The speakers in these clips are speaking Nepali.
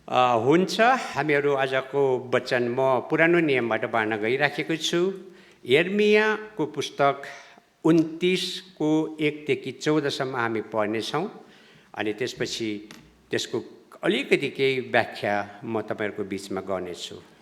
हुन्छ। हामीहरू आजको वचन म पुरानो नियमबाट बाँड्न गइराखेको छु। यर्मियाको पुस्तक 29को 1 देखि 14सम्म हामी पढ्नेछौँ अनि त्यसपछि त्यसको अलिकति केही व्याख्या म तपाईहरुको बीचमा गर्नेछु।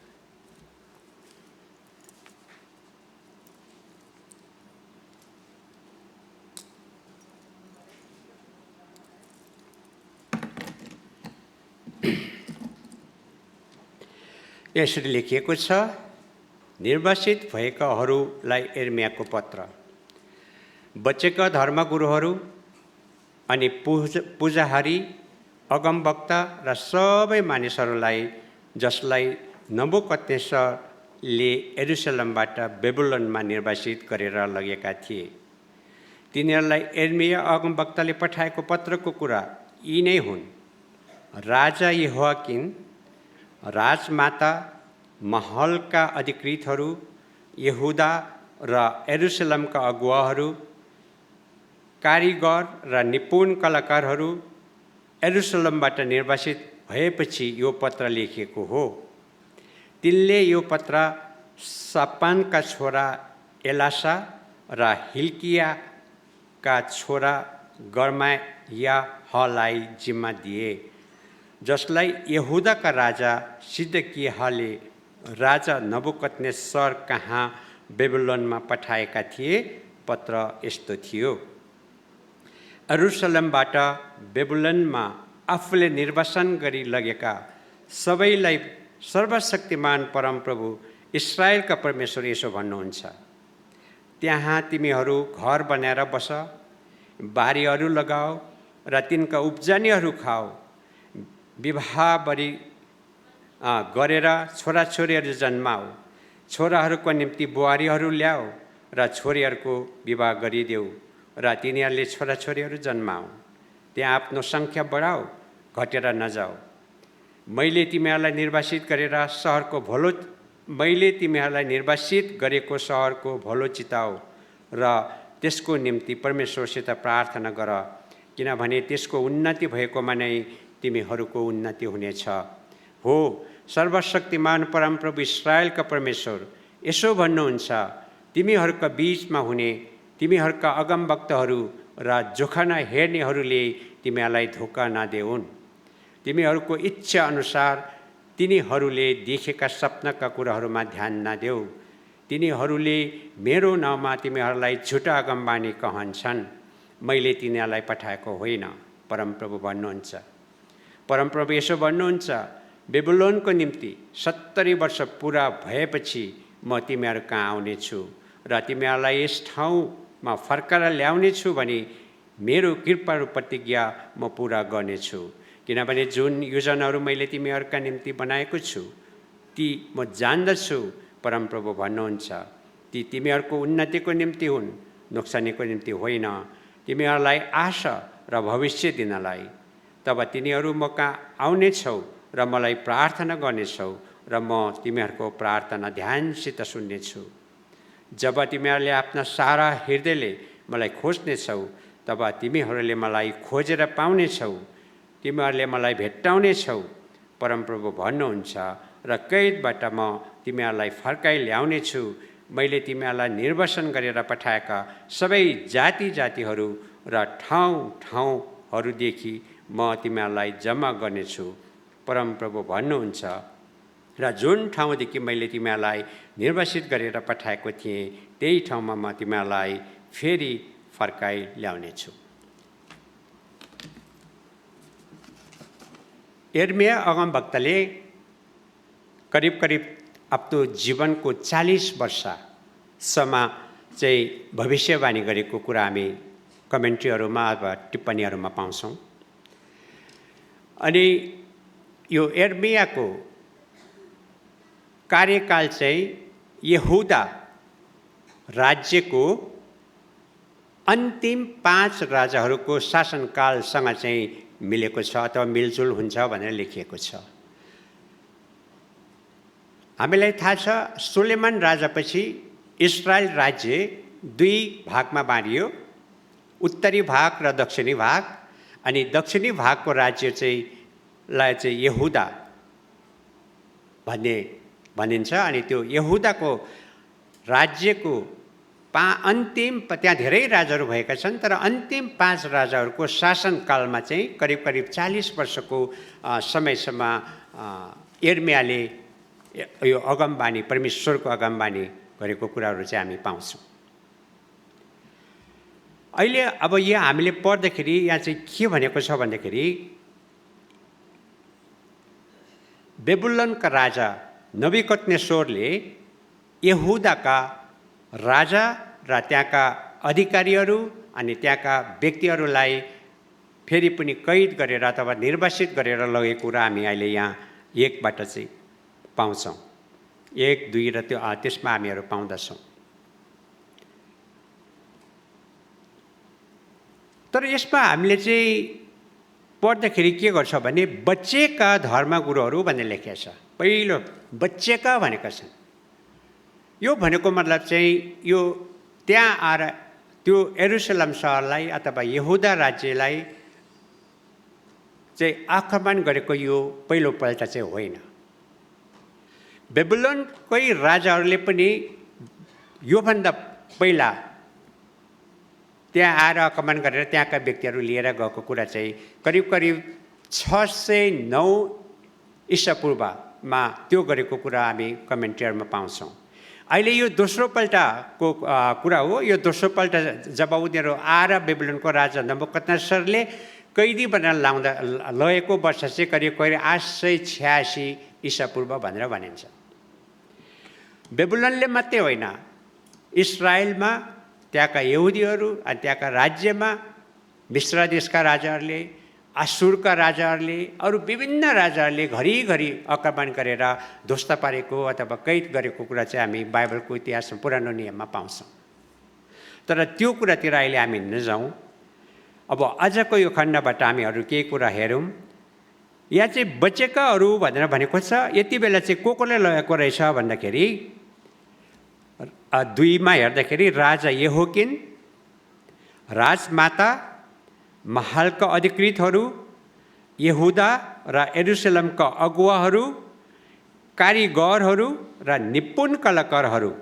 यसरी लेखिएको छ, निर्वासित भएकाहरूलाई यर्मियाको पत्र। बचेका धर्मगुरुहरू अनि पूजाहारी, अगमवक्ता र सबै मानिसहरूलाई जसलाई नबुकदनेस्सरले यरुशलेमबाट बेबुलोनमा निर्वासित गरेर लगेका थिए, तिनीहरूलाई यर्मिया अगमवक्ताले पठाएको पत्रको कुरा यी नै हुन्। राजा यहोयाकिन, राजमाता, महलका अधिकृतहरू, यहुदा र यरुशलेमका अगुवाहरू, कारिगर र निपुण कलाकारहरू यरुशलेमबाट निर्वासित भएपछि यो पत्र लेखिएको हो। तिनले यो पत्र शापानका छोरा एलासा र हिल्कियाका छोरा गर्मायाहलाई जिम्मा दिए, जसलाई यहुदाका राजा सिदकियाहले राजा नबुकदनेस्सर कहाँ बेबुलोनमा पठाएका थिए। पत्र यस्तो थियो, यरुशलेमबाट बेबुलोनमा आफूले निर्वासन गरी लगेका सबैलाई सर्वशक्तिमान परमप्रभु इस्राएलका परमेश्वर यसो भन्नुहुन्छ, त्यहाँ तिमीहरू घर बनाएर बस, बारीहरू लगाओ र तिनका उब्जनीहरू खाओ, विवाहबरी गरेर छोराछोरीहरू जन्माओ, छोराहरूको निम्ति बुहारीहरू ल्याओ र छोरीहरूको विवाह गरिदेऊ र तिनीहरूले छोराछोरीहरू जन्माओ। त्यहाँ आफ्नो सङ्ख्या बढाओ, घटेर नजाओ। मैले तिमीहरूलाई निर्वासित गरेको सहरको भलो चिताओ र त्यसको निम्ति परमेश्वरसित प्रार्थना गर, किनभने त्यसको उन्नति भएकोमा नै तिमीहरूको उन्नति हुनेछ। हो, सर्वशक्तिमान परमप्रभु इस्राएलका परमेश्वर यसो भन्नुहुन्छ, तिमीहरूका बीचमा हुने तिमीहरूका अगमवक्ताहरू र जोखना हेर्नेहरूले तिमीहरूलाई धोका नदेऊन्। तिमीहरूको इच्छा अनुसार तिनीहरूले देखेका सपनाका कुराहरूमा ध्यान नदेऊ। तिनीहरूले मेरो नाउँमा तिमीहरूलाई झुटा अगमबानी कहन्छन्, मैले तिनीहरूलाई पठाएको होइन, परमप्रभु भन्नुहुन्छ। परमप्रभु यसो भन्नुहुन्छ, बेबुलोनको निम्ति 70 वर्ष पुरा भएपछि म तिमीहरू कहाँ आउनेछु र तिमीहरूलाई यस ठाउँमा फर्काएर ल्याउनेछु भने मेरो कृपाको प्रतिज्ञा म पुरा गर्नेछु। किनभने जुन योजनाहरू मैले तिमीहरूका निम्ति बनाएको छु ती म जान्दछु, परमप्रभु भन्नुहुन्छ। ती तिमीहरूको उन्नतिको निम्ति हुन्, नोक्सानीको निम्ति होइन, तिमीहरूलाई आशा र भविष्य दिनलाई। तब तिनीहरू म कहाँ आउनेछौ र मलाई प्रार्थना गर्नेछौ र म तिमीहरूको प्रार्थना ध्यानसित सुन्नेछु। जब तिमीहरूले आफ्ना सारा हृदयले मलाई खोज्नेछौ, तब तिमीहरूले मलाई खोजेर पाउनेछौ, तिमीहरूले मलाई भेट्टाउनेछौ, परमप्रभु भन्नुहुन्छ। र कैदबाट म तिमीहरूलाई फर्काइ ल्याउनेछु। मैले तिमीहरूलाई निर्वासन गरेर पठाएका सबै जातिहरू र ठाउँहरूदेखि म तिमीहरूलाई जम्मा गर्नेछु, परमप्रभु भन्नुहुन्छ। र जुन ठाउँदेखि मैले तिमीहरूलाई निर्वासित गरेर पठाएको थिएँ त्यही ठाउँमा म तिमीहरूलाई फेरि फर्काइ ल्याउनेछु। यर्मिया अगमवक्ताले करिब आफ्नो जीवनको 40 वर्षसम्म चाहिँ भविष्यवाणी गरेको कुरा हामी कमेन्ट्रीहरूमा अथवा टिप्पणीहरूमा पाउँछौँ। अनि यो यर्मियाको कार्यकाल चाहिँ यहुदा राज्यको अन्तिम 5 राजाहरूको शासनकालसँग चाहिँ मिलेको छ अथवा मिलजुल हुन्छ भनेर लेखिएको छ। हामीलाई थाहा छ, सुलेमान राजापछि इस्रायल राज्य 2 भागमा बाँडियो, उत्तरी भाग र दक्षिणी भाग। अनि दक्षिणी भागको राज्य चाहिँ यहुदा भनिन्छ। अनि त्यो यहुदाको राज्यको अन्तिम, त्यहाँ धेरै राजाहरू भएका छन्, तर अन्तिम 5 राजाहरूको शासनकालमा चाहिँ करिब करिब 40 वर्षको समयसम्म यिर्मयाले यो अगमबानी, परमेश्वरको अगमबानी गरेको कुराहरू चाहिँ हामी पाउँछौँ। अहिले अब यहाँ हामीले पढ्दाखेरि यहाँ चाहिँ के भनेको छ भन्दाखेरि बेबुलोनका राजा नबुकदनेस्सरले यहुदाका राजा र त्यहाँका अधिकारीहरू अनि त्यहाँका व्यक्तिहरूलाई फेरि पनि कैद गरेर अथवा निर्वासित गरेर लगेको कुरा हामी अहिले यहाँ 1बाट चाहिँ पाउँछौँ। 1, 2 र त्यसमा हामीहरू पाउँदछौँ। तर यसमा हामीले चाहिँ पढ्दाखेरि के गर्छ भने बच्चेका धर्मगुरुहरू भनेर लेखेको छ। पहिलो बच्चेका भनेका छन्। यो भनेको मतलब चाहिँ यो त्यहाँ आएर त्यो यरुशलेम सहरलाई अथवा यहुदा राज्यलाई चाहिँ आक्रमण गरेको यो पहिलोपल्ट चाहिँ होइन। बेबुलोनकै राजाहरूले पनि योभन्दा पहिला त्यहाँ आएर आक्रमण गरेर त्यहाँका व्यक्तिहरू लिएर गएको कुरा चाहिँ करिब करिब 609 ईसा पूर्वमा त्यो गरेको कुरा हामी कमेन्ट्रीहरूमा पाउँछौँ। अहिले यो दोस्रोपल्टको कुरा हो। यो दोस्रोपल्ट जब उनीहरू आएर बेबुलोनको राजा नबुकदनेस्सरले कैदी बनाएर लगेको वर्ष चाहिँ करिब करिब 886 ईसा पूर्व भनेर भनिन्छ। बेबुलोनले मात्रै होइन, इस्रायलमा त्यहाँका यहुदीहरू अनि त्यहाँका राज्यमा मिश्र देशका राजाहरूले, आसुरका राजाहरूले, अरू विभिन्न राजाहरूले घरिघरि आक्रमण गरेर ध्वस्त पारेको अथवा कैद गरेको कुरा चाहिँ हामी बाइबलको इतिहासमा पुरानो नियममा पाउँछौँ। तर त्यो कुरातिर अहिले हामी नजाउँ। अब आजको यो खण्डबाट हामीहरू केही कुरा हेरौँ। यहाँ चाहिँ बचेकाहरू भनेर भनेको छ। यति बेला चाहिँ कोले लगेको रहेछ भन्दाखेरि 2मा हेर्दाखेरि राजा यहोकिन, राजमाता, महलका अधिकृतहरू, यहुदा र यरुशलेमका अगुवाहरू, कारिगरहरू र निपुण कलाकारहरू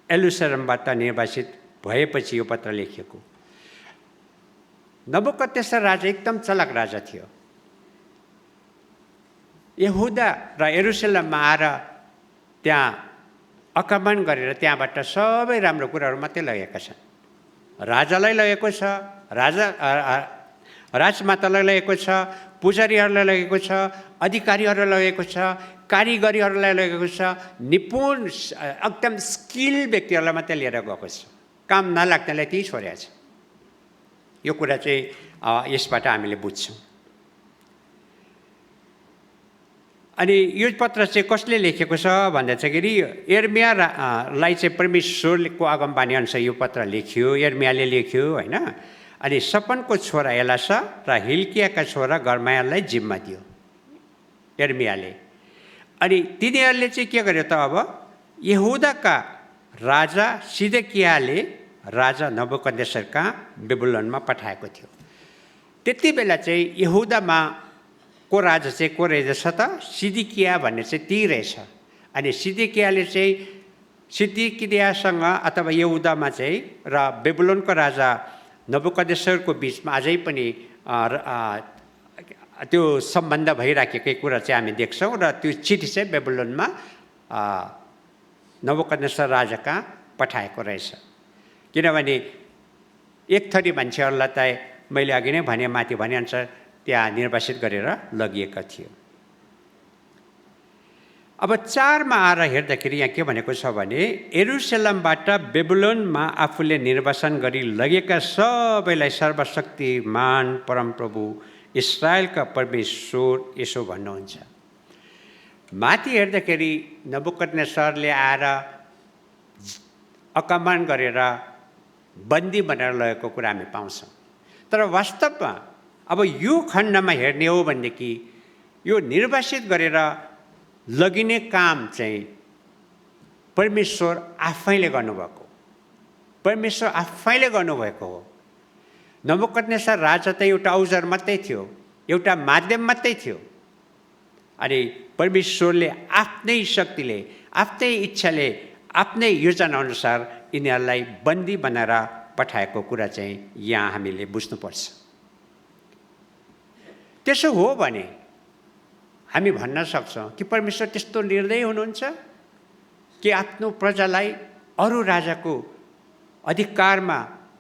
यरुशलेमबाट निर्वासित भएपछि यो पत्र लेखिएको। नबुकदनेस्सर राजा एकदम चलाक राजा थियो। यहुदा र यरुशलेममा आएर त्यहाँ आक्रमण गरेर त्यहाँबाट सबै राम्रो कुराहरू मात्रै लगेका छन्। राजालाई लगेको छ, राजमातालाई लगेको छ, पुजारीहरूलाई लगेको छ, अधिकारीहरूलाई लगेको छ, कारिगरीहरूलाई लगेको छ, निपुण एकदम स्किल व्यक्तिहरूलाई मात्रै लिएर गएको छ। काम नलाग्नेलाई त्यही छोडेको छ। यो कुरा चाहिँ यसबाट हामीले बुझ्छौँ। अनि यो पत्र चाहिँ कसले लेखेको छ भन्दाखेरि यिर्मयालाई चाहिँ परमेश्वरको आगमबानी अनुसार यो पत्र लेख्यो, यिर्मयाले लेख्यो होइन। अनि सपनको छोरा एलासा र हिल्कियाका छोरा गर्मायाललाई जिम्मा दियो यिर्मयाले। अनि तिनीहरूले चाहिँ के गर्यो त, अब यहुदाका राजा सिदकियाले राजा नबुकदनेस्सरका बेबुलोनमा पठाएको थियो। त्यति बेला चाहिँ यहुदामा को राजा चाहिँ को रहेछ त, सिदकिया भन्ने चाहिँ ती रहेछ। अनि सिदकियाले चाहिँ सिदकियासँग अथवा यहुदामा चाहिँ र बेबुलोनको राजा नबुकदनेस्सरको बिचमा अझै पनि त्यो सम्बन्ध भइराखेकै कुरा चाहिँ हामी देख्छौँ। र त्यो चिठी चाहिँ बेबुलोनमा नबुकदनेस्सर राजा कहाँ पठाएको रहेछ। किनभने एक थरी मान्छेहरूलाई त मैले अघि नै भने, माथि भनेअनुसार त्यहाँ निर्वासित गरेर लगिएका थियो। अब 4मा आएर हेर्दाखेरि यहाँ के भनेको छ भने यरुशलेमबाट बेबुलोनमा आफूले निर्वासन गरी लगेका सबैलाई सर्वशक्तिमान परमप्रभु इस्रायलका परमेश्वर यसो भन्नुहुन्छ। माथि हेर्दाखेरि नबुकदनेस्सरले आएर आक्रमण गरेर बन्दी बनाएर लगेको कुरा हामी पाउँछौँ। तर वास्तवमा अब यो खण्डमा हेर्ने हो भनेदेखि यो निर्वासित गरेर लगिने काम चाहिँ परमेश्वर आफैले गर्नुभएको, परमेश्वर आफैले गर्नुभएको हो। नबुकदनेस्सर राजा त एउटा औजार मात्रै थियो, एउटा माध्यम मात्रै थियो। अनि परमेश्वरले आफ्नै शक्तिले, आफ्नै इच्छाले, आफ्नै योजना अनुसार यिनीहरूलाई बन्दी बनाएर पठाएको कुरा चाहिँ यहाँ हामीले बुझ्नुपर्छ। त्यसो हो भने हामी भन्न सक्छौँ कि परमेश्वर त्यस्तो निर्दयी हुनुहुन्छ कि आफ्नो प्रजालाई अरू राजाको अधिकारमा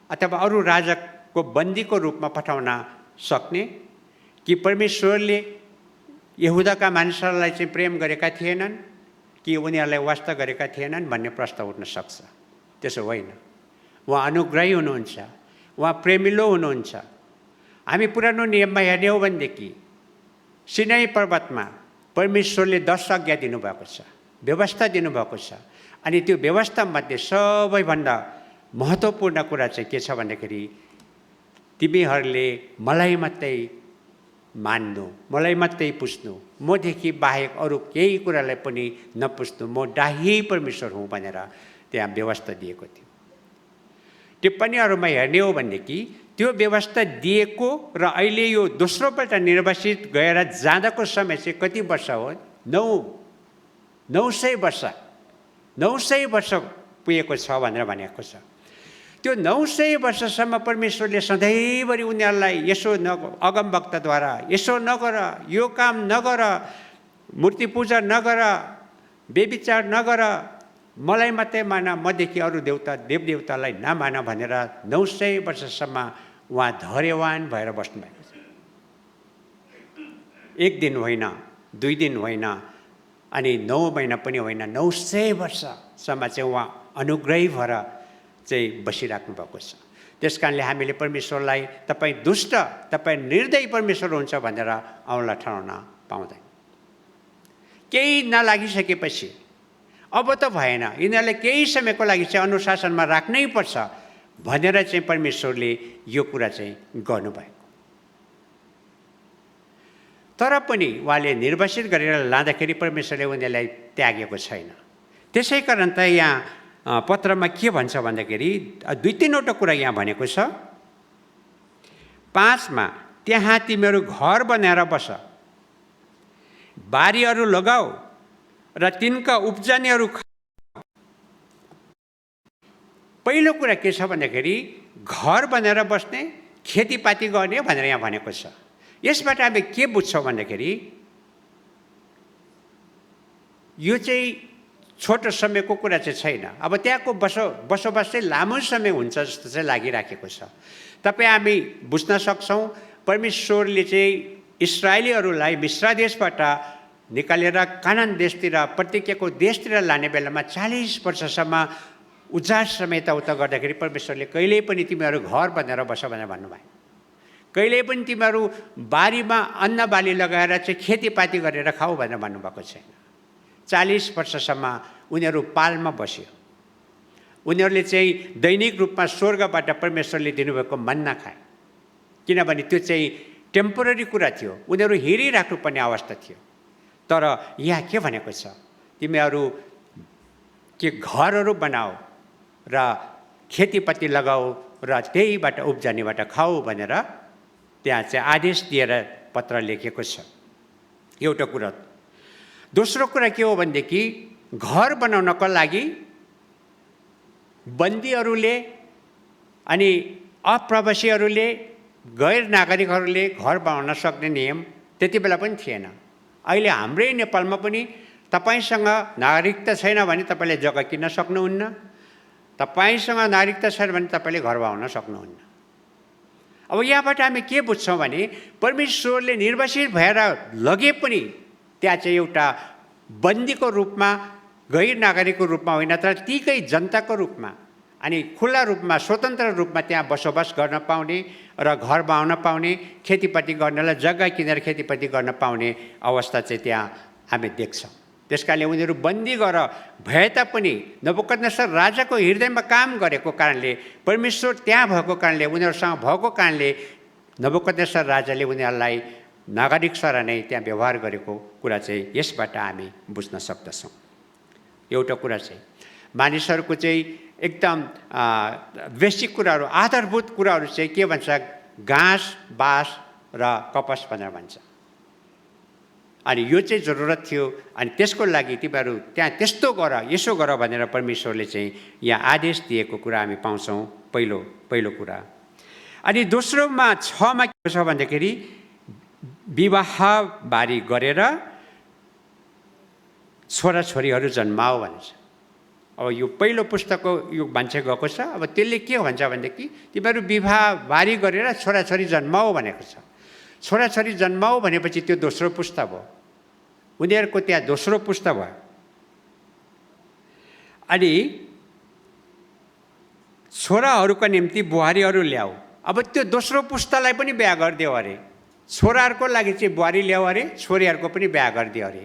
अथवा अरू राजाको बन्दीको रूपमा पठाउन सक्ने, कि परमेश्वरले यहुदाका मानिसहरूलाई चाहिँ प्रेम गरेका थिएनन् कि उनीहरूलाई वास्ता गरेका थिएनन् भन्ने प्रश्न उठ्न सक्छ। त्यसो होइन, उहाँ अनुग्रही हुनुहुन्छ, उहाँ प्रेमिलो हुनुहुन्छ। हामी पुरानो नियममा हेर्ने हो भनेदेखि सिनाई पर्वतमा परमेश्वरले 10 आज्ञा दिनुभएको छ, व्यवस्था दिनुभएको छ। अनि त्यो व्यवस्थामध्ये सबैभन्दा महत्त्वपूर्ण कुरा चाहिँ के छ भन्दाखेरि तिमीहरूले मलाई मात्रै मान्नु, मलाई मात्रै पुज्नु, मदेखि बाहेक अरू केही कुरालाई पनि नपुज्नु, म डाही परमेश्वर हुँ भनेर त्यहाँ व्यवस्था दिएको थियो। टिप्पणीहरूमा हेर्ने हो भनेदेखि त्यो व्यवस्था दिएको र अहिले यो दोस्रोपल्ट निर्वासित गएर जाँदाको समय चाहिँ कति वर्ष हो? 900 वर्ष, 900 वर्ष पुगेको छ भनेर भनेको छ। त्यो 900 वर्षसम्म परमेश्वरले सधैँभरि उनीहरूलाई यसो अगमवक्ताद्वारा यसो नगर, यो काम नगर, मूर्ति पूजा नगर, बेविचार नगर, मलाई मात्रै मान, मदेखि अरू देवदेवतालाई नमान भनेर 900 वर्षसम्म उहाँ धैर्यवान भएर बस्नुभएको छ। एक दिन होइन, 2 दिन होइन, अनि 9 महिना पनि होइन, 900 वर्षसम्म चाहिँ उहाँ अनुग्रही भएर चाहिँ बसिराख्नु भएको छ। त्यस कारणले हामीले परमेश्वरलाई तपाईँ दुष्ट, तपाईँ निर्दयी परमेश्वर हुन्छ भनेर औँला ठहराउन पाउँदैन। केही नलागिसकेपछि अब त भएन, यिनीहरूलाई केही समयको लागि चाहिँ अनुशासनमा राख्नै पर्छ भनेर चाहिँ परमेश्वरले यो कुरा चाहिँ गर्नुभएको। तर पनि उहाँले निर्वासित गरेर लाँदाखेरि परमेश्वरले उनीहरूलाई त्यागेको छैन। त्यसै कारण त यहाँ पत्रमा के भन्छ भन्दाखेरि 2-3वटा कुरा यहाँ भनेको छ। 5 मा त्यहाँ तिमीहरू घर बनाएर बस, बारीहरू लगाऊ र तिनका उब्जनीहरू खा। पहिलो कुरा के छ भन्दाखेरि घर बनाएर बस्ने, खेतीपाती गर्ने भनेर यहाँ भनेको छ। यसबाट हामी के बुझ्छौँ भन्दाखेरि यो चाहिँ छोटो समयको कुरा चाहिँ छैन। अब त्यहाँको बसोबास चाहिँ लामो समय हुन्छ जस्तो चाहिँ लागिराखेको छ। तपाईँ हामी बुझ्न सक्छौँ परमेश्वरले चाहिँ इस्राएलीहरूलाई मिस्र देशबाट निकालेर कानान देशतिर, प्रतिज्ञाको देशतिर लाने बेलामा 40 वर्षसम्म उजाड समेत उता गर्दाखेरि परमेश्वरले कहिल्यै पनि तिमीहरू घर बनाएर बस भनेर भन्नुभयो। कहिल्यै पनि तिमीहरू बारीमा अन्न बाली लगाएर चाहिँ खेतीपाती गरेर खाऊ भनेर भन्नुभएको छैन। 40 वर्षसम्म उनीहरू पालमा बस्यो। उनीहरूले चाहिँ दैनिक रूपमा स्वर्गबाट परमेश्वरले दिनुभएको मन्ना खाए, किनभने त्यो चाहिँ टेम्पोररी कुरा थियो, उनीहरू हेरिराख्नुपर्ने अवस्था थियो। तर यहाँ के भनेको छ, तिमीहरू के घरहरू बनाऊ र खेतीपाती लगाऊ र त्यहीबाट उब्जनीबाट खाऊ भनेर त्यहाँ चाहिँ आदेश दिएर पत्र लेखेको छ। एउटा कुरा। दोस्रो कुरा के हो भनेदेखि घर बनाउनको लागि बन्दीहरूले अनि अप्रवासीहरूले, गैर नागरिकहरूले घर बनाउन सक्ने नियम त्यति बेला पनि थिएन। अहिले हाम्रै नेपालमा पनि तपाईसँग नागरिकता छैन भने तपाईँले जग्गा किन्न सक्नुहुन्न, तपाईँसँग नागरिकता छैन भने तपाईँले घर बनाउन सक्नुहुन्न। अब यहाँबाट हामी के बुझ्छौँ भने परमेश्वरले निर्वासित भएर लगे पनि त्यहाँ चाहिँ एउटा बन्दीको रूपमा, गैर नागरिकको रूपमा होइन, तर तीकै जनताको रूपमा अनि खुला रूपमा, स्वतन्त्र रूपमा त्यहाँ बसोबास गर्न पाउने र घर बनाउन पाउने, खेतीपाती गर्नलाई जग्गा किनेर खेतीपाती गर्न पाउने अवस्था चाहिँ त्यहाँ हामी देख्छौँ। त्यसकारणले उनीहरू बन्दी गरेर भए तापनि नबुकदनेस्सर राजाको हृदयमा काम गरेको कारणले, परमेश्वर त्यहाँ भएको कारणले, उनीहरूसँग भएको कारणले नबुकदनेस्सर राजाले उनीहरूलाई नागरिक सर नै त्यहाँ व्यवहार गरेको कुरा चाहिँ यसबाट हामी बुझ्न सक्दछौँ। एउटा कुरा चाहिँ मानिसहरूको चाहिँ एकदम बेसिक कुराहरू, आधारभूत कुराहरू चाहिँ के भन्छ, घाँस, बाँस र कपस भनेर भन्छ। अनि यो चाहिँ जरुरत थियो। अनि त्यसको लागि तिमीहरू त्यहाँ त्यस्तो गर, यसो गर भनेर परमेश्वरले चाहिँ यहाँ आदेश दिएको कुरा हामी पाउँछौँ, पहिलो कुरा। अनि दोस्रोमा 6मा के छ भन्दाखेरि विवाहबारी गरेर छोराछोरीहरू जन्माओ भन्छ। अब यो पहिलो पुस्तकको यो मान्छे गएको छ। अब त्यसले के भन्छ भनेदेखि तिमीहरू विवाहबारी गरेर छोराछोरी जन्माओ भनेको छ। छोराछोरी जन्माओ भनेपछि त्यो दोस्रो पुस्ता भयो, उनीहरूको त्यहाँ दोस्रो पुस्ता भयो। अनि छोराहरूका निम्ति बुहारीहरू ल्याऊ। अब त्यो दोस्रो पुस्तालाई पनि बिहा गरिदियो अरे, छोराहरूको लागि चाहिँ बुहारी ल्याऊ अरे, छोरीहरूको पनि बिहा गरिदियो अरे।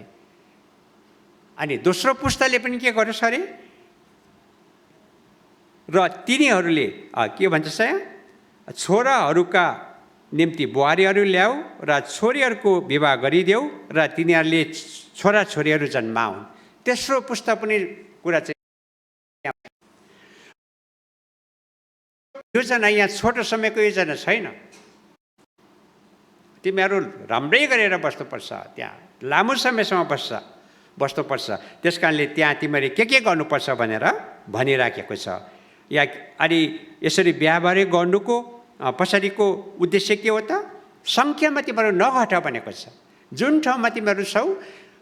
अनि दोस्रो पुस्ताले पनि के गरोस् अरे, र तिनीहरूले के भन्छ सया, छोराहरूका निम्ति बुहारीहरू ल्याऊ र छोरीहरूको विवाह गरिदेऊ र तिनीहरूले छोराछोरीहरू जन्माउन्। तेस्रो पुस्ता पनि कुरा चाहिँ योजना यहाँ छोटो समयको योजना छैन। तिमीहरू राम्रै गरेर बस्नुपर्छ, त्यहाँ लामो समयसम्म बस्नुपर्छ। त्यस कारणले त्यहाँ तिमीहरूले के गर्नुपर्छ भनेर भनिराखेको छ। या अनि यसरी बिहाबारी गर्नुको पछाडिको उद्देश्य के हो त? सङ्ख्यामा तिमीहरू नघट भनेको छ। जुन ठाउँमा तिमीहरू छौ,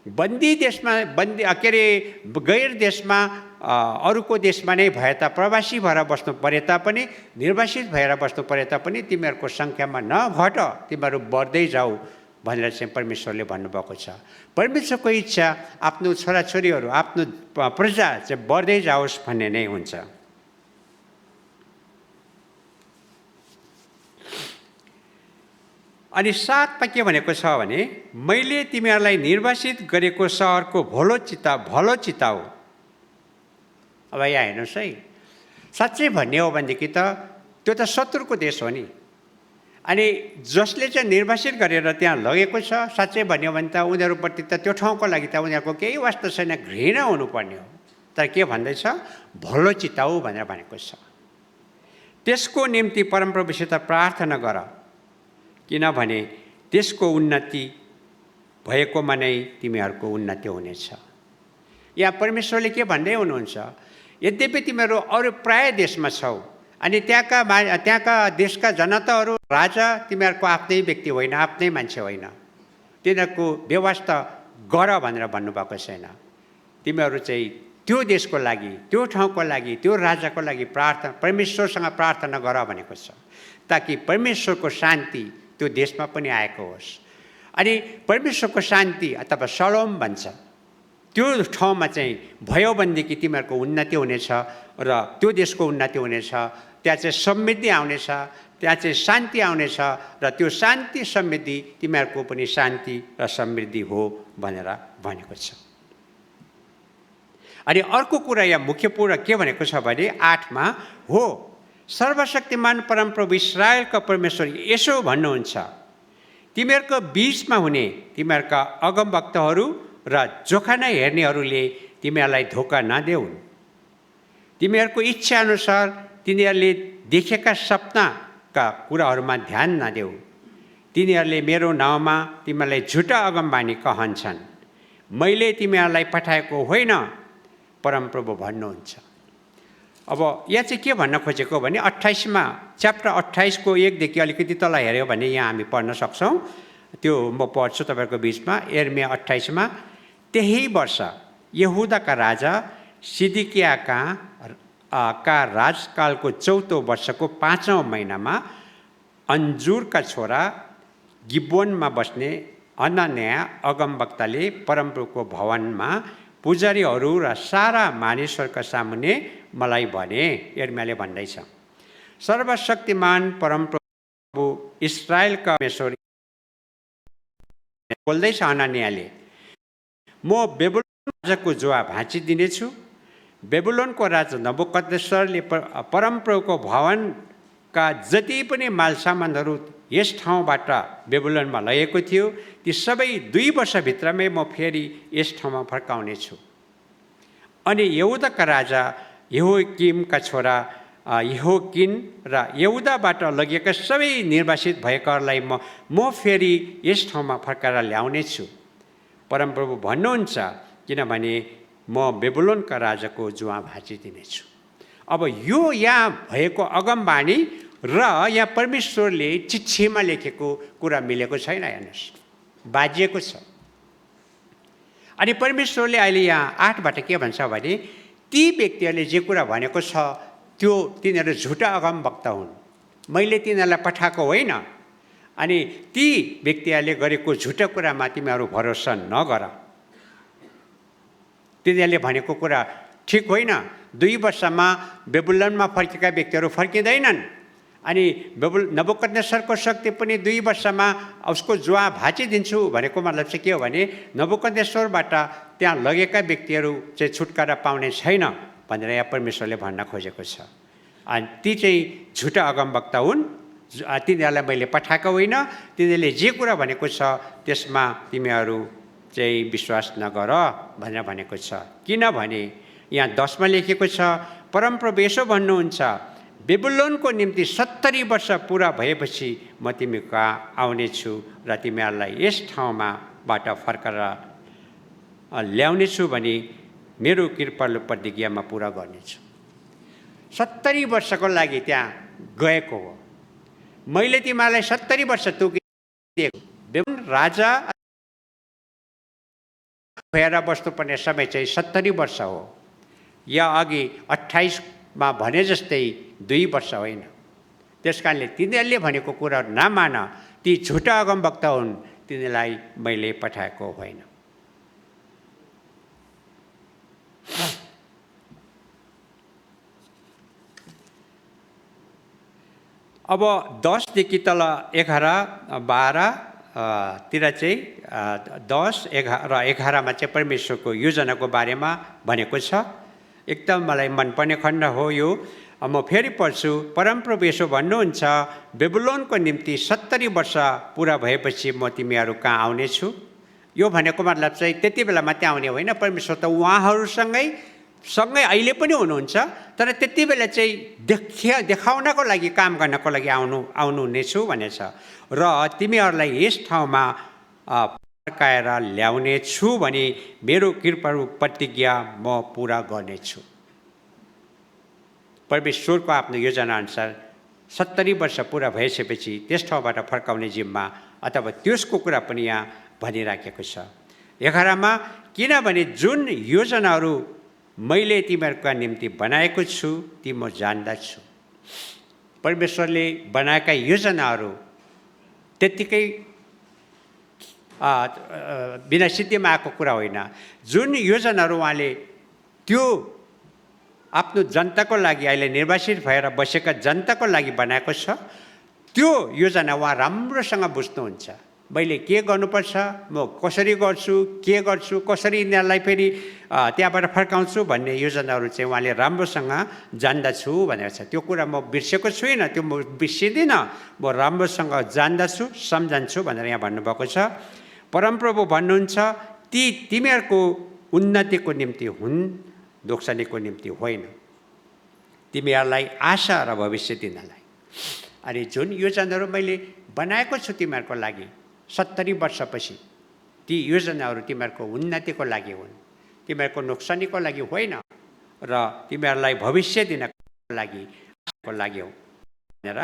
बन्दी देशमा, के अरे गैर देशमा, अरूको देशमा नै भए ता, प्रवासी भएर बस्नु परे तापनि, निर्वासित भएर बस्नु परे तापनि तिमीहरूको सङ्ख्यामा नघट, तिमीहरू बढ्दै जाऊ भनेर चाहिँ परमेश्वरले भन्नुभएको छ। परमेश्वरको इच्छा आफ्नो छोराछोरीहरू, आफ्नो प्रजा चाहिँ बढ्दै जाओस् भन्ने नै हुन्छ। अनि 7मा के भनेको छ भने मैले तिमीहरूलाई निर्वासित गरेको सहरको भलो चिताऊ। अब यहाँ हेर्नुहोस् है, साँच्चै भन्ने हो भनेदेखि त त्यो त शत्रुको देश हो नि। अनि जसले चाहिँ निर्वासित गरेर त्यहाँ लगेको छ, साँच्चै भन्यो भने त उनीहरूप्रति त त्यो ठाउँको लागि त उनीहरूको केही वास्ता छैन, घृणा हुनुपर्ने हो। तर के भन्दैछ? भलो चिताऊ भनेर भनेको छ। त्यसको निम्ति परमप्रभुसित प्रार्थना गर, किनभने त्यसको उन्नति भएकोमा नै तिमीहरूको उन्नति हुनेछ। यहाँ परमेश्वरले के भन्दै हुनुहुन्छ? यद्यपि तिमीहरू अरू प्राय देशमा छौ, अनि त्यहाँका देशका जनताहरू, राजा तिमीहरूको आफ्नै व्यक्ति होइन, आफ्नै मान्छे होइन, तिनीहरूको व्यवस्था गर भनेर भन्नुभएको छैन। तिमीहरू चाहिँ त्यो देशको लागि, त्यो ठाउँको लागि, त्यो राजाको लागि परमेश्वरसँग प्रार्थना गर भनेको छ, ताकि परमेश्वरको शान्ति त्यो देशमा पनि आएको होस्। अनि परमेश्वरको शान्ति अथवा सलोम भन्छ, त्यो ठाउँमा चाहिँ भयो भनेदेखि तिमीहरूको उन्नति हुनेछ र त्यो देशको उन्नति हुनेछ। त्यहाँ चाहिँ समृद्धि आउनेछ, त्यहाँ चाहिँ शान्ति आउनेछ र त्यो शान्ति समृद्धि तिमीहरूको पनि शान्ति र समृद्धि हो भनेर भनेको छ। अनि अर्को कुरा यहाँ मुख्य कुरा के भनेको छ भने 8मा हो, सर्वशक्तिमान परमप्रभु इस्राएलका परमेश्वर यसो भन्नुहुन्छ, तिमीहरूको बीचमा हुने तिमीहरूका अगमवक्ताहरू र जोखाना हेर्नेहरूले तिमीहरूलाई धोका नदेऊन्। तिमीहरूको इच्छा अनुसार तिनीहरूले देखेका सपनाका कुराहरूमा ध्यान नदेऊ। तिनीहरूले मेरो नाउँमा तिमीहरूलाई झुटा अगमबानी कहन्छन्। मैले तिमीहरूलाई पठाएको होइन, परमप्रभु भन्नुहुन्छ। अब यहाँ चाहिँ के भन्न खोजेको भने 28मा, च्याप्टर 28को 1देखि अलिकति तल हेऱ्यो भने यहाँ हामी पढ्न सक्छौँ। त्यो म पढ्छु तपाईँहरूको बिचमा। यिर्मया 28मा, त्यही वर्ष यहुदाका राजा सिदकियाका राजकालको 4औं वर्षको 5औं महिनामा अन्जुरका छोरा गिब्योनमा बस्ने हनन्याह अगमवक्ताले परमप्रभुको भवनमा पुजारीहरू र सारा मानिसहरूका सामुन्ने मलाई भने, यिर्मयाले भन्दैछ, सर्वशक्तिमान परमप्रभु इस्राएलका परमेश्वर बोल्दैछ हनन्याहले, म बेबुलोन राजाको जुवा भाँचिदिनेछु। बेबुलोनको राजा नबुकदनेस्सरले परमप्रभुको भवनका जति पनि मालसामानहरू यस ठाउँबाट बेबुलोनमा लगेको थियो, ती सबै 2 वर्षभित्रमै म फेरि यस ठाउँमा फर्काउनेछु। अनि यहुदाका राजा यहोयाकिमका छोरा यहोयाकिन र यहुदाबाट लगेका सबै निर्वासित भएकाहरूलाई म फेरि यस ठाउँमा फर्काएर ल्याउनेछु। परमप्रभु भन्नुहुन्छ, किनभने म बेबुलोनका राजाको जुवा भाँचिदिनेछु। अब यो यहाँ भएको अगमबाणी र यहाँ परमेश्वरले चिठीमा लेखेको कुरा मिलेको छैन। हेर्नुहोस्, बाजिएको छ। अनि परमेश्वरले अहिले यहाँ 8बाट के भन्छ भने, ती व्यक्तिहरूले जे कुरा भनेको छ त्यो तिनीहरू झुटा अगमवक्ता हुन्, मैले तिनीहरूलाई पठाएको होइन। अनि ती व्यक्तिहरूले गरेको झुटा कुरामा तिमीहरू भरोसा नगर। तिनीहरूले भनेको कुरा ठिक होइन। 2 वर्षमा बेबुलोनमा फर्केका व्यक्तिहरू फर्किँदैनन्। अनि नबुकदनेस्सरको शक्ति पनि 2 वर्षमा उसको जुवा भाँचिदिन्छु भनेको मतलब चाहिँ के हो भने, नबुकदनेस्सरबाट त्यहाँ लगेका व्यक्तिहरू चाहिँ छुटकारा पाउने छैन भनेर यहाँ परमेश्वरले भन्न खोजेको छ। अनि ती चाहिँ झुटा अगमवक्ता हुन्, तिनीहरूलाई मैले पठाएको होइन। तिनीहरूले जे कुरा भनेको छ त्यसमा तिमीहरू चाहिँ विश्वास नगर भनेर भनेको छ। किनभने यहाँ 10मा लेखेको छ, परमप्रभु यसो भन्नुहुन्छ, बेबुलोनको निम्ति 70 वर्ष पुरा भएपछि म तिमी कहाँ आउनेछु र तिमीहरूलाई यस ठाउँमाबाट फर्काएर ल्याउनेछु भनी मेरो कृपालु प्रतिज्ञामा पुरा गर्नेछु। 70 वर्षको लागि त्यहाँ गएको हो। मैले तिमीहरूलाई 70 वर्ष तोकिदिएको। बेबुलोन राजा भएर बस्नुपर्ने समय चाहिँ 70 वर्ष हो। या अघि 28मा भने जस्तै 2 वर्ष होइन। त्यस कारणले तिनीहरूले भनेको कुरा नमान, ती झुटा अगमवक्ता हुन्, तिनीहरूलाई मैले पठाएको होइन। अब 10 देखि तल 11, 12 तिर चाहिँ 10, 11 र 11मा चाहिँ परमेश्वरको योजनाको बारेमा भनेको छ। एकदम मलाई मनपर्ने खण्ड हो यो। म फेरि पढ्छु। परमप्रभु यसो भन्नुहुन्छ, बेबुलोनको निम्ति 70 वर्ष पुरा भएपछि म तिमीहरू कहाँ आउनेछु। यो भनेको मतलब चाहिँ त्यति बेला मात्रै आउने होइन। परमेश्वर त उहाँहरूसँगै अहिले पनि हुनुहुन्छ, तर त्यति बेला चाहिँ देखाउनको लागि, काम गर्नको लागि आउनुहुनेछु भनेछ। र तिमीहरूलाई यस ठाउँमा फर्काएर ल्याउनेछु भने मेरो कृपालु प्रतिज्ञा म पुरा गर्नेछु। परमेश्वरको आफ्नो योजनाअनुसार 70 वर्ष पुरा भइसकेपछि त्यस ठाउँबाट फर्काउने जिम्मा अथवा त्यसको कुरा पनि यहाँ भनिराखेको छ। 11मा, किनभने जुन योजनाहरू मैले तिमीहरूका निम्ति बनाएको छु ती म जान्दछु। परमेश्वरले बनाएका योजनाहरू त्यत्तिकै बिना सिद्धिमा आएको कुरा होइन। जुन योजनाहरू उहाँले त्यो आफ्नो जनताको लागि, अहिले निर्वासित भएर बसेका जनताको लागि बनाएको छ, त्यो योजना उहाँ राम्रोसँग बुझ्नुहुन्छ। मैले के गर्नुपर्छ, म कसरी गर्छु, के गर्छु, कसरी यिनीहरूलाई फेरि त्यहाँबाट फर्काउँछु भन्ने योजनाहरू चाहिँ उहाँले राम्रोसँग जान्दछु भनेको छ। त्यो कुरा म बिर्सेको छुइनँ, त्यो म बिर्सिदिनँ, म राम्रोसँग जान्दछु, सम्झन्छु भनेर यहाँ भन्नुभएको छ। परमप्रभु भन्नुहुन्छ, तिमीहरूको उन्नतिको निम्ति हुन्, नोक्सानीको निम्ति होइन, तिमीहरूलाई आशा र भविष्य दिनलाई। अनि जुन योजनाहरू मैले बनाएको छु तिमीहरूको लागि 70 वर्षपछि, ती योजनाहरू तिमीहरूको उन्नतिको लागि हुन्, तिमीहरूको नोक्सानीको लागि होइन, र तिमीहरूलाई भविष्य दिनको लागि हो भनेर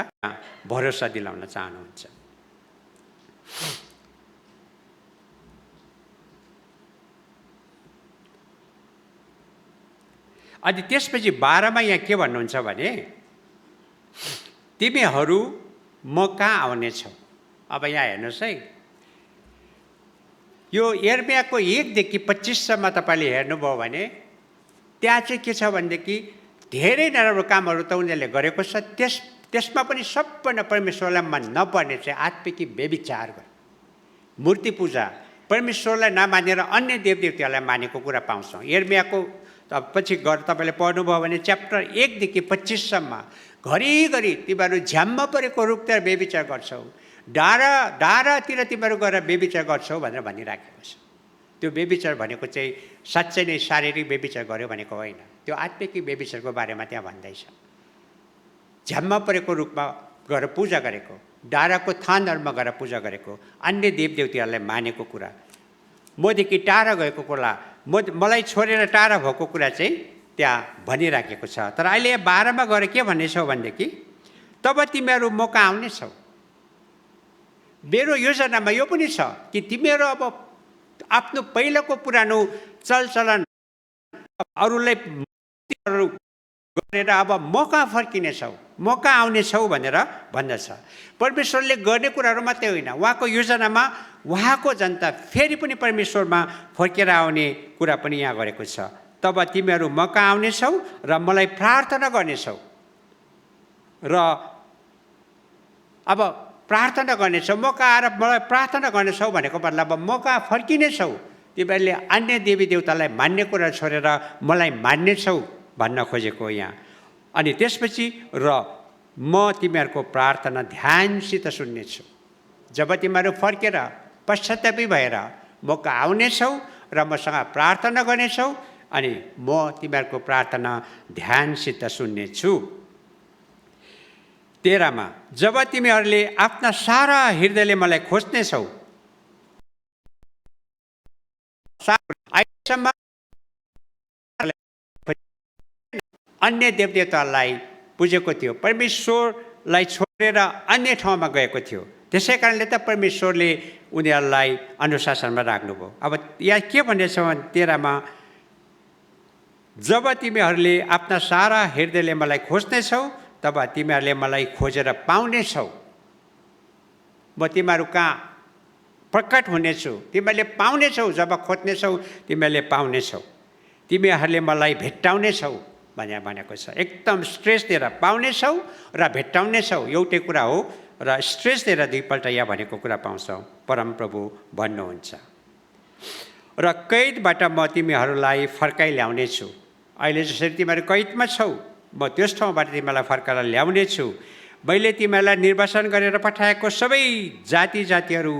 भरोसा दिलाउन चाहनुहुन्छ। अनि त्यसपछि 12मा यहाँ के भन्नुहुन्छ भने, तिमीहरू म कहाँ आउनेछौ। अब यहाँ हेर्नुहोस् है, यो यिर्मयाको 1देखि 25सम्म तपाईँले हेर्नुभयो भने त्यहाँ चाहिँ के छ भनेदेखि धेरै नराम्रो कामहरू त उनीहरूले गरेको छ। त्यसमा पनि सबभन्दा परमेश्वरलाई मन नपर्ने चाहिँ आत्मिकी व्यभिचार, मूर्ति पूजा, परमेश्वरलाई नमानेर अन्य देवदेवताहरूलाई मानेको कुरा पाउँछौँ। यिर्मयाको पछि गएर तपाईँले पढ्नुभयो भने च्याप्टर 1देखि 25सम्म घरिघरि तिमीहरू झ्याम्म परेको रूपतिर व्यभिचार गर्छौ, डाँडातिर तिमीहरू गएर व्यभिचार गर्छौ भनेर भनिराखेको छ। त्यो व्यभिचार भनेको चाहिँ साँच्चै नै शारीरिक व्यभिचार गर्यो भनेको होइन, त्यो आत्मिक व्यभिचारको बारेमा त्यहाँ भन्दैछ। झ्याम्म परेको रूपमा गएर पूजा गरेको, डाँडाको थानहरूमा गएर पूजा गरेको, अन्य देवदेवताहरूलाई मानेको कुरा, मदेखि टाढा गएको कुरा मलाई छोडेर टाढा भएको कुरा चाहिँ त्यहाँ भनिराखेको छ। तर अहिले 12मा गएर के भन्नेछौ भनेदेखि तब तिमीहरू मौका आउनेछौ। मेरो योजनामा यो पनि छ कि तिमीहरू अब आफ्नो पहिलाको पुरानो चलचलन अरूलाई गरेर अब मौका फर्किनेछौ, मौका आउनेछौ भनेर भन्दछ। परमेश्वरले गर्ने कुराहरू मात्रै होइन, उहाँको योजनामा उहाँको जनता फेरि पनि परमेश्वरमा फर्केर आउने कुरा पनि यहाँ गरेको छ। तब तिमीहरू मौका आउनेछौ र मलाई प्रार्थना गर्नेछौ। र अब प्रार्थना गर्नेछौ, मौका आएर मलाई प्रार्थना गर्नेछौ भनेको मतलब मौका फर्किनेछौ। तिमीहरूले अन्य देवी देवतालाई मान्ने कुरा छोडेर मलाई मान्नेछौ भन्न खोजेको यहाँ। अनि त्यसपछि र म तिमीहरूको प्रार्थना ध्यानसित सुन्नेछु। जब तिमीहरू फर्केर पश्चातापी भएर मौका आउनेछौ र मसँग प्रार्थना गर्नेछौ अनि म तिमीहरूको प्रार्थना ध्यानसित सुन्नेछु। 13मा जब तिमीहरूले आफ्ना सारा हृदयले मलाई खोज्नेछौ, अन्य देवदेवतालाई पुजेको थियो, परमेश्वरलाई छोडेर अन्य ठाउँमा गएको थियो। त्यसै कारणले त परमेश्वरले उनीहरूलाई अनुशासनमा राख्नुभयो। अब यहाँ के भन्नेछ भने 13मा जब तिमीहरूले आफ्ना सारा हृदयले मलाई खोज्नेछौ तब तिमीहरूले मलाई खोजेर पाउनेछौ। म तिमीहरू कहाँ प्रकट हुनेछु, तिमीहरूले पाउनेछौ। जब खोज्नेछौ तिमीहरूले पाउनेछौ। तिमीहरूले मलाई भेट्टाउनेछौ भनेको छ। एकदम स्ट्रेस दिएर पाउनेछौ र भेट्टाउनेछौ एउटै कुरा हो र स्ट्रेस दिएर दुईपल्ट यहाँ भनेको कुरा पाउँछौ। परमप्रभु भन्नुहुन्छ र कैदबाट म तिमीहरूलाई फर्काइ ल्याउनेछु। अहिले जसरी तिमीहरू कैदमा छौ म त्यस ठाउँबाट तिमीलाई फर्काएर ल्याउनेछु। मैले तिमीहरूलाई निर्वासन गरेर पठाएको सबै जाति जातिहरू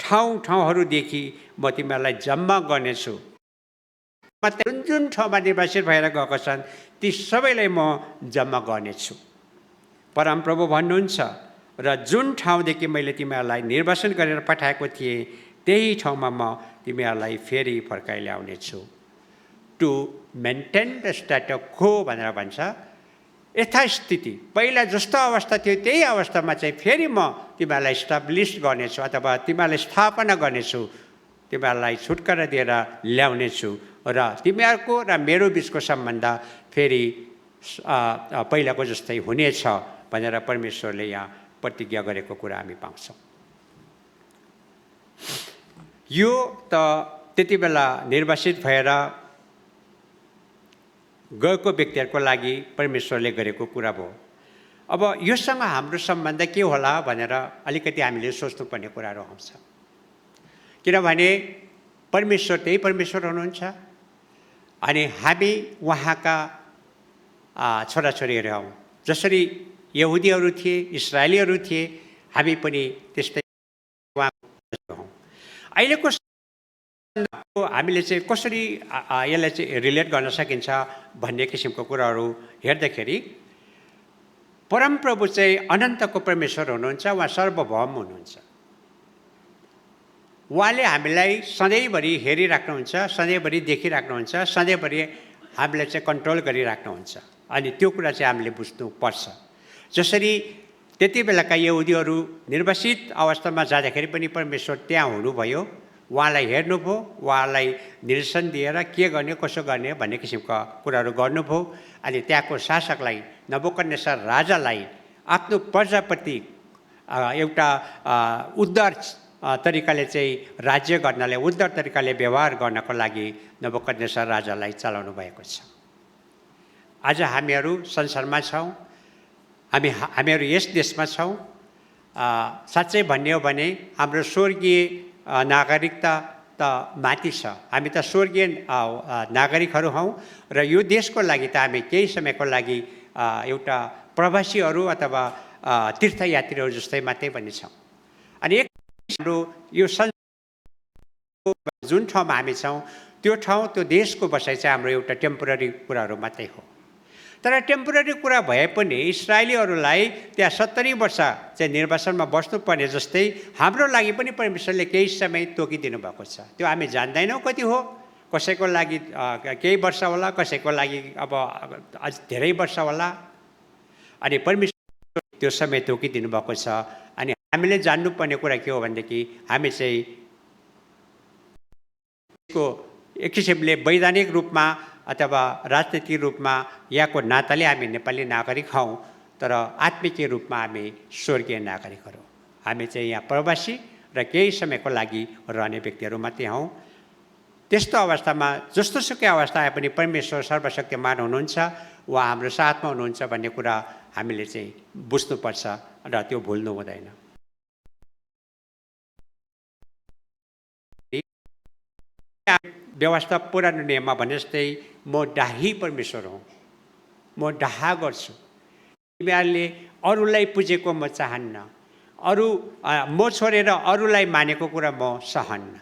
ठाउँहरूदेखि म तिमीहरूलाई जम्मा गर्नेछु। जुन जुन ठाउँमा निर्वासित भएर गएका छन् ती सबैलाई म जम्मा गर्नेछु। परमप्रभु भन्नुहुन्छ र जुन ठाउँदेखि मैले तिमीहरूलाई निर्वासन गरेर पठाएको थिएँ त्यही ठाउँमा म तिमीहरूलाई फेरि फर्काइ ल्याउनेछु। टु मेन्टेन द स्ट्याटस क्वो भनेर भन्छ। यथास्थिति पहिला जस्तो अवस्था थियो त्यही अवस्थामा चाहिँ फेरि म तिमीहरूलाई इस्टाब्लिस गर्नेछु अथवा तिमीहरूलाई स्थापना गर्नेछु, तिमीहरूलाई छुटकारा दिएर ल्याउनेछु र तिमीहरूको र मेरो बिचको सम्बन्ध फेरि पहिलाको जस्तै हुनेछ भनेर परमेश्वरले यहाँ प्रतिज्ञा गरेको कुरा हामी पाउँछौँ। यो त त्यति बेला निर्वासित भएर गएको व्यक्तिहरूको लागि परमेश्वरले गरेको कुरा भयो। अब योसँग हाम्रो सम्बन्ध के होला भनेर अलिकति हामीले सोच्नुपर्ने कुराहरू आउँछ। किनभने परमेश्वर त्यही परमेश्वर हुनुहुन्छ अनि हामी उहाँका छोराछोरीहरू हौँ। जसरी यहुदीहरू थिए, इस्राएलीहरू थिए, हामी पनि त्यस्तै हौँ। अहिलेको हामीले चाहिँ कसरी यसलाई चाहिँ रिलेट गर्न सकिन्छ भन्ने किसिमको कुराहरू हेर्दाखेरि परमप्रभु चाहिँ अनन्तको परमेश्वर हुनुहुन्छ, उहाँ सर्वभौम हुनुहुन्छ। उहाँले हामीलाई सधैँभरि हेरिराख्नुहुन्छ, सधैँभरि देखिराख्नुहुन्छ, सधैँभरि हामीलाई चाहिँ कन्ट्रोल गरिराख्नुहुन्छ। अनि त्यो कुरा चाहिँ हामीले बुझ्नुपर्छ। जसरी त्यति बेलाका यहुदीहरू निर्वासित अवस्थामा जाँदाखेरि पनि परमेश्वर त्यहाँ हुनुभयो, उहाँलाई हेर्नुभयो, उहाँलाई निर्देशन दिएर के गर्ने कसो गर्ने भन्ने किसिमका कुराहरू गर्नुभयो। अनि त्यहाँको शासकलाई नबुकदनेस्सर राजालाई आफ्नो प्रजाप्रति एउटा उदार तरिकाले चाहिँ राज्य गर्नलाई, उदार तरिकाले व्यवहार गर्नको लागि नबुकदनेस्सर राजालाई चलाउनु भएको छ। आज हामीहरू संसारमा छौँ, हामीहरू यस देशमा छौँ। साँच्चै भन्ने हो भने हाम्रो स्वर्गीय नागरिकता त माथि छ। हामी त स्वर्गीय नागरिकहरू हौँ र यो देशको लागि त हामी केही समयको लागि एउटा प्रवासीहरू अथवा तीर्थयात्रीहरू जस्तै मात्रै पनि छौँ। अनि एक हाम्रो यो जुन ठाउँमा हामी छौँ त्यो ठाउँ, त्यो देशको बसाइ चाहिँ हाम्रो एउटा टेम्पोररी कुराहरू मात्रै हो। तर टेम्पोररी कुरा भए पनि इस्राएलीहरूलाई त्यहाँ 70 वर्ष चाहिँ निर्वासनमा बस्नुपर्ने जस्तै हाम्रो लागि पनि परमेश्वरले केही समय तोकिदिनु भएको छ। त्यो हामी जान्दैनौँ कति हो, कसैको लागि केही वर्ष होला, कसैको लागि अब अझ धेरै वर्ष होला। अनि परमेश्वर त्यो समय तोकिदिनु भएको छ। अनि हामीले जान्नुपर्ने कुरा के हो भनेदेखि हामी चाहिँ यसको एक किसिमले वैधानिक रूपमा अथवा राजनीतिक रूपमा यहाँको नाताले हामी नेपाली नागरिक हौँ, तर आत्मिक रूपमा हामी स्वर्गीय नागरिकहरू। हामी चाहिँ यहाँ प्रवासी र केही समयको लागि रहने व्यक्तिहरू मात्रै हौँ। त्यस्तो अवस्थामा जस्तोसुकै अवस्था आए पनि परमेश्वर सर्वशक्तिमान हुनुहुन्छ, उहाँ हाम्रो साथमा हुनुहुन्छ भन्ने कुरा हामीले चाहिँ बुझ्नुपर्छ र त्यो भुल्नु हुँदैन। व्यवस्था पुरानो नियममा भने जस्तै म डाही परमेश्वर हुँ, म डाहा गर्छु, तिमीहरूले अरूलाई पुजेको म चाहन्न, अरू म छोडेर अरूलाई मानेको कुरा म सहन्न।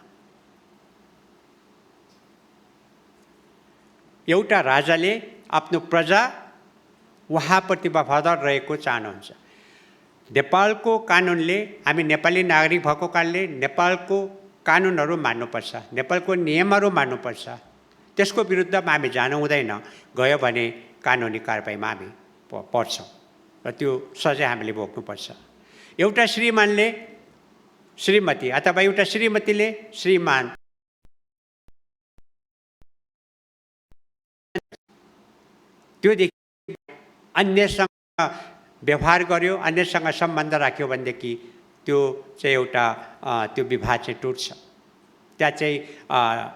एउटा राजाले आफ्नो प्रजा उहाँप्रति वफादार रहेको चाहनुहुन्छ। नेपालको कानुनले, हामी नेपाली नागरिक भएको कारणले नेपालको कानुनहरू मान्नुपर्छ, नेपालको नियमहरू मान्नुपर्छ। त्यसको विरुद्धमा हामी जानु हुँदैन, गयो भने कानुनी कारबाहीमा हामी पर्छौँ र त्यो सजाय हामीले भोग्नुपर्छ। एउटा श्रीमानले श्रीमती अथवा एउटा श्रीमतीले श्रीमान त्योदेखि अन्यसँग व्यवहार गर्यो, अन्यसँग सम्बन्ध राख्यो भनेदेखि त्यो चाहिँ एउटा त्यो विवाह चाहिँ टुट्छ। त्यहाँ चाहिँ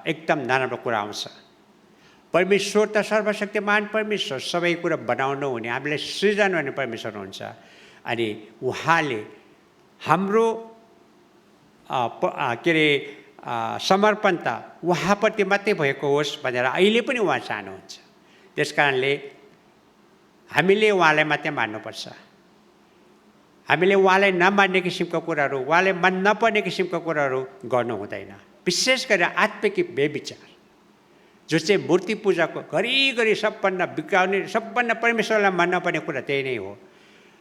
एकदम नराम्रो कुरा आउँछ। परमेश्वर त सर्वशक्तिमान परमेश्वर, सबै कुरा बनाउनु हुने, हामीलाई सृजन गर्ने परमेश्वर हुन्छ। अनि उहाँले हाम्रो के अरे समर्पणता उहाँप्रति मात्रै भएको होस् भनेर अहिले पनि उहाँ चाहनुहुन्छ। त्यस कारणले हामीले उहाँलाई मात्रै मान्नुपर्छ। हामीले उहाँलाई नमान्ने किसिमको कुराहरू, उहाँलाई मन नपर्ने किसिमको कुराहरू गर्नु हुँदैन। विशेष गरेर आत्मिक बेविचार जो चाहिँ मूर्ति पूजाको घरिघरि सबभन्दा बिगाउने, सबभन्दा परमेश्वरलाई मन नपर्ने कुरा त्यही नै हो।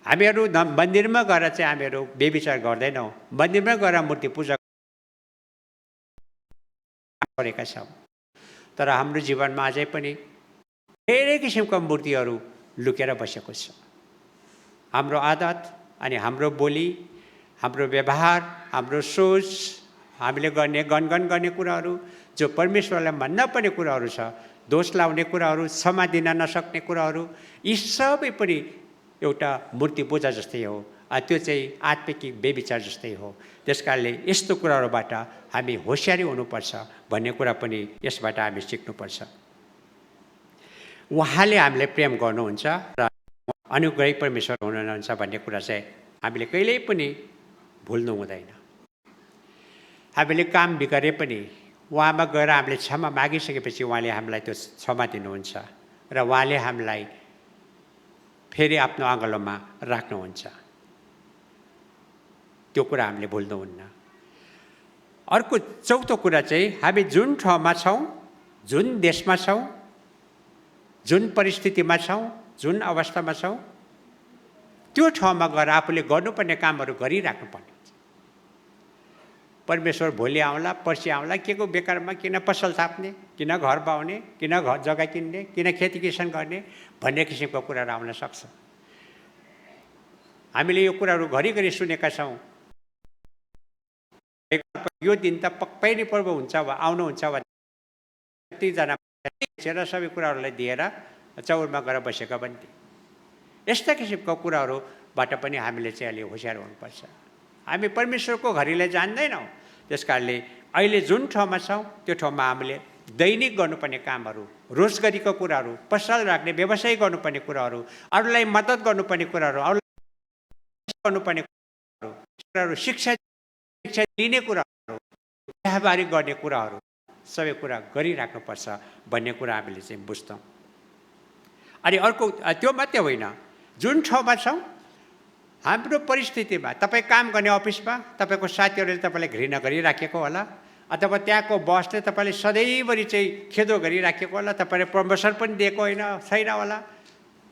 हामीहरू मन्दिरमा गएर चाहिँ हामीहरू बेविचार गर्दैनौँ, मन्दिरमा गएर मूर्ति पूजा गरेका छौँ। तर हाम्रो जीवनमा अझै पनि धेरै किसिमका मूर्तिहरू लुकेर बसेको छ। हाम्रो आदत अनि हाम्रो बोली, हाम्रो व्यवहार, हाम्रो सोच, हामीले गर्ने गणगण गर्ने कुराहरू, जो परमेश्वरलाई मन नपर्ने कुराहरू छ, दोष लाउने कुराहरू, क्षमा दिन नसक्ने कुराहरू, यी सबै पनि एउटा मूर्ति पूजा जस्तै हो। त्यो चाहिँ आत्मिक बेविचार जस्तै हो। त्यस कारणले यस्तो कुराहरूबाट हामी होसियारी हुनुपर्छ भन्ने कुरा पनि यसबाट हामी सिक्नुपर्छ। उहाँले हामीलाई प्रेम गर्नुहुन्छ र अनुग्रही परमेश्वर हुनुहुन्छ भन्ने कुरा चाहिँ हामीले कहिल्यै पनि भुल्नु हुँदैन। हामीले काम बिगरे पनि उहाँमा गएर हामीले क्षमा मागिसकेपछि उहाँले हामीलाई त्यो क्षमा दिनुहुन्छ र उहाँले हामीलाई फेरि आफ्नो अँगलोमा राख्नुहुन्छ। त्यो कुरा हामीले भुल्नुहुन्न। अर्को चौथो कुरा चाहिँ हामी जुन ठाउँमा छौँ, जुन देशमा छौँ, जुन परिस्थितिमा छौँ, जुन अवस्थामा छौँ, त्यो ठाउँमा गएर आफूले गर्नुपर्ने कामहरू गरिराख्नुपर्ने हुन्छ। परमेश्वर भोलि आउँला, पर्सि आउँला, के को बेकारमा किन पसल थाप्ने, किन घर बाउने, किन घर जग्गा किन्ने, किन खेती किसान गर्ने भन्ने किसिमको कुराहरू आउन सक्छ। हामीले यो कुराहरू घरिघरि सुनेका छौँ। यो दिन त पक्कै नै पर्व हुन्छ वा आउनुहुन्छ वा कतिजना सबै कुराहरूलाई दिएर चौरमा गएर बसेका भन्थे। यस्ता किसिमको कुराहरूबाट पनि हामीले चाहिँ अलि होसियार हुनुपर्छ। हामी परमेश्वरको घरिलाई जान्दैनौँ। त्यस कारणले अहिले जुन ठाउँमा छौँ त्यो ठाउँमा हामीले दैनिक गर्नुपर्ने कामहरू, रोजगारीको कुराहरू, पसल राख्ने व्यवसाय गर्नुपर्ने कुराहरू, अरूलाई मद्दत गर्नुपर्ने कुराहरू, अरूलाई गर्नुपर्ने कुराहरू, शिक्षा लिने कुराहरू, व्यवहार गर्ने कुराहरू, सबै कुरा गरिराख्नुपर्छ भन्ने कुरा हामीले चाहिँ बुझ्छौँ। अनि अर्को त्यो मात्रै होइन, जुन ठाउँमा छौँ हाम्रो परिस्थितिमा, तपाईँ काम गर्ने अफिसमा तपाईँको साथीहरूले तपाईँलाई घृणा गरिराखेको होला, अथवा त्यहाँको बसले तपाईँले सधैँभरि चाहिँ खेदो गरिराखेको होला, तपाईँले प्रमोसन पनि दिएको छैन होला,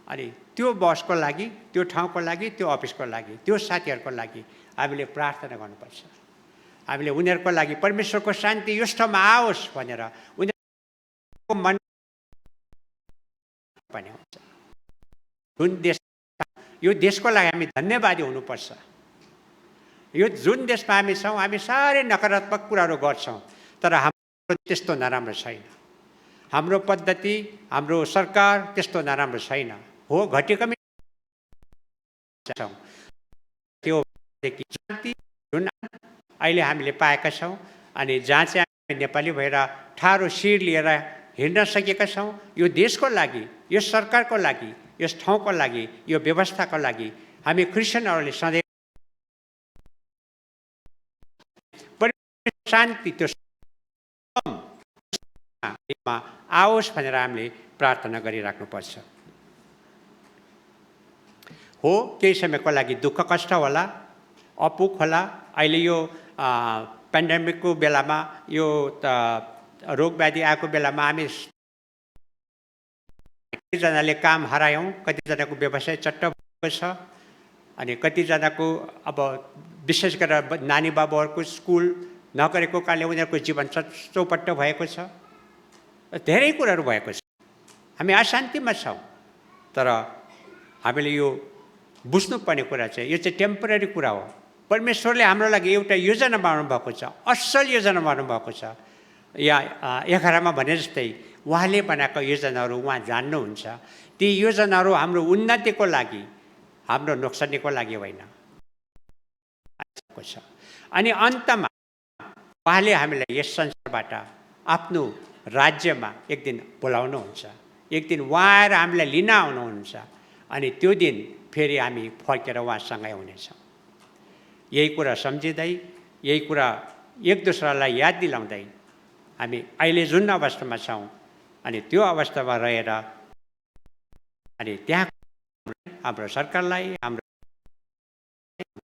अनि त्यो बसको लागि, त्यो ठाउँको लागि, त्यो अफिसको लागि, त्यो साथीहरूको लागि हामीले प्रार्थना गर्नुपर्छ। हामीले उनीहरूको लागि परमेश्वरको शान्ति यस ठाउँमा आओस् भनेर उनीहरूको मन पनि हुन्छ। जुन देश, यो देशको लागि हामी धन्यवादी हुनुपर्छ। यो जुन देशमा हामी छौँ, हामी साह्रै नकारात्मक कुराहरू गर्छौँ, तर हाम्रो त्यस्तो नराम्रो छैन। हाम्रो पद्धति, हाम्रो सरकार त्यस्तो नराम्रो छैन। हो, घटेको छौँ, त्यो शान्ति जुन अहिले हामीले पाएका छौँ, अनि जहाँ चाहिँ हामी नेपाली भएर ठाडो शिर लिएर हिँड्न सकेका छौँ, यो देशको लागि, यो सरकारको लागि, यस ठाउँको लागि, यो व्यवस्थाको लागि हामी क्रिस्चियनहरूले सधैँ शान्ति त्यो आओस् भनेर हामीले प्रार्थना गरिराख्नुपर्छ। हो, केही समयको लागि दुःख कष्ट होला, अपुग होला। अहिले यो पेन्डेमिकको बेलामा, यो रोग व्याधि आएको बेलामा हामी कतिजनाले काम हरायौँ, कतिजनाको व्यवसाय चट्ट भएको छ, अनि कतिजनाको अब विशेष गरेर नानी बाबुहरूको स्कुल नगरेको कारणले उनीहरूको जीवन चौपट्ट भएको छ। धेरै कुराहरू भएको छ। हामी अशान्तिमा छौँ, तर हामीले यो बुझ्नुपर्ने कुरा चाहिँ यो चाहिँ टेम्पररी कुरा हो। परमेश्वरले हाम्रो लागि एउटा योजना बनाउनु भएको छ, असल योजना बनाउनु भएको छ। या 11 भने जस्तै उहाँले बनाएको योजनाहरू उहाँ जान्नुहुन्छ। ती योजनाहरू हाम्रो उन्नतिको लागि, हाम्रो नोक्सानीको लागि होइन। अनि अन्तमा उहाँले हामीलाई यस संसारबाट आफ्नो राज्यमा एक दिन बोलाउनुहुन्छ। एक दिन उहाँ आएर हामीलाई लिन आउनुहुन्छ, अनि त्यो दिन फेरि हामी फर्केर उहाँसँगै हुनेछौँ। यही कुरा सम्झिँदै, यही कुरा एक दोस्रालाई याद दिलाउँदै हामी अहिले जुन अवस्थामा छौँ, अनि त्यो अवस्थामा रहेर अनि त्यहाँ हाम्रो सरकारलाई हाम्रो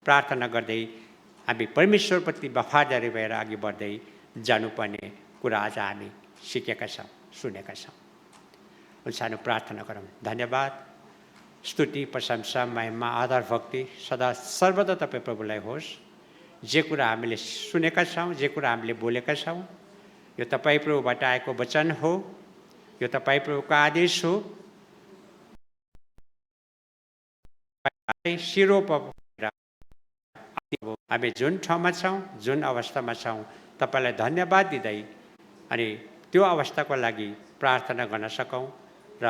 प्रार्थना गर्दै हामी परमेश्वरप्रति वफादारी भएर अघि बढ्दै जानुपर्ने कुरा आज हामी सिकेका छौँ, सुनेका छौँ। सानो प्रार्थना गरौँ। धन्यवाद, स्तुति, प्रशंसा, महिमा, आदर, भक्ति सदा सर्वदा तपाईँ प्रभुलाई होस्। जे कुरा हामीले सुनेका छौँ, जे कुरा हामीले बोलेका छौँ, यो तपाईँ प्रभुबाट आएको वचन हो, यो तपाईँ प्रभुको आदेश हो। हामी जुन ठाउँमा छौँ, जुन अवस्थामा छौँ, तपाईँलाई धन्यवाद दिँदै अनि त्यो अवस्थाको लागि प्रार्थना गर्न सकौँ, र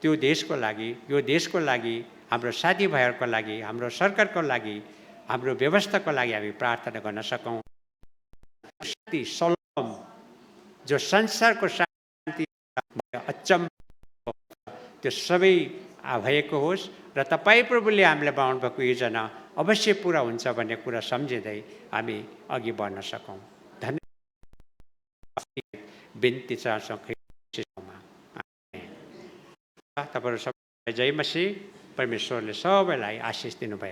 त्यो देशको लागि, यो देशको लागि, हाम्रो साथीभाइहरूको लागि, हाम्रो सरकारको लागि, हाम्रो व्यवस्थाको लागि हामी प्रार्थना गर्न सकौँ। शान्ति, सलोम, जो संसारको शान्ति अचम्म त्यो सबै भएको होस्, र तपाईँ प्रभुले हामीलाई बनाउनु भएको योजना अवश्य पुरा हुन्छ भन्ने कुरा सम्झिँदै हामी अघि बढ्न सकौँ। धन्यवाद बिन्ती चाहन्छौँ। तपाईँहरू सबैलाई जय मसीह। परमेश्वरले सबैलाई आशिष दिनुभएको